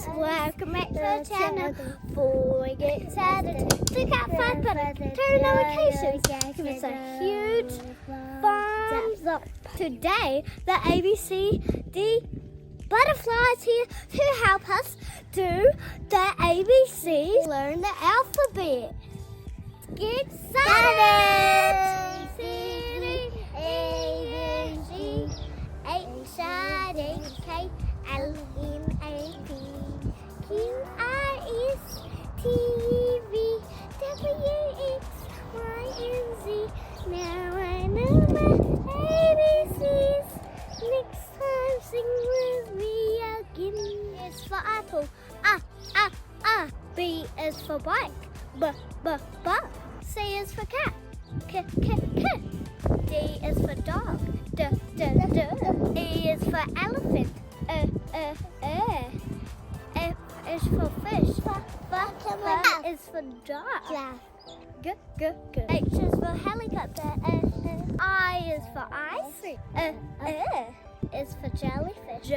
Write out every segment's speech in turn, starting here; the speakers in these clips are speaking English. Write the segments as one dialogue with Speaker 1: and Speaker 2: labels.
Speaker 1: Welcome back to the channel. Before we get started, look out 5 buttons, turn notifications, give us a huge thumbs up. Today, the ABCD butterflies here to help us do the ABCs, learn the alphabet. Get started! C, D, E, F, G, H, I, J, K, L, M, A, P, Q, R, S, T, V, W, X, Y, and Z. Now I know my ABCs. Next time sing with me again. S for apple. B is for bike. B. C is for cat. K. D is for dog. D. E is for elephant. F is for fish. F is for dog. G. H is for helicopter. I is for ice cream. Is for jellyfish. J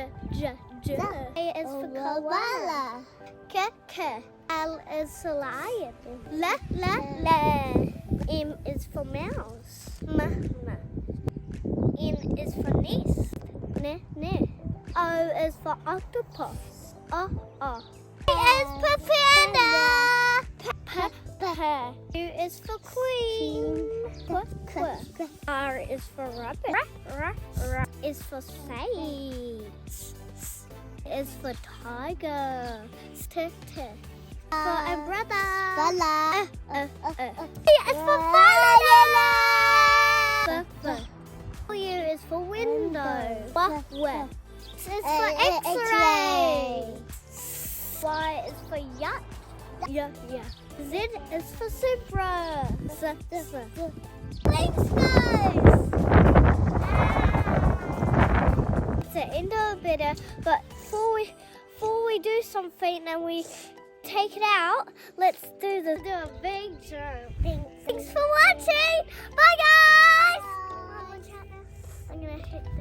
Speaker 1: is for koala. K. L is for lion. L. M is for mouse. M is for nest. N. O is for octopus. O. P is for panda. P is for queen. Qu. R is for rabbit. R is for snake. Is for tiger. T for umbrella. T is for banana. W is for window. W is for X-ray. Y is for yacht. Z is for zebra. Thanks, guys. It's the end of the video, but before we do something and we take it out, let's do a big jump. Thanks for watching. Bye, guys. I'm gonna hit the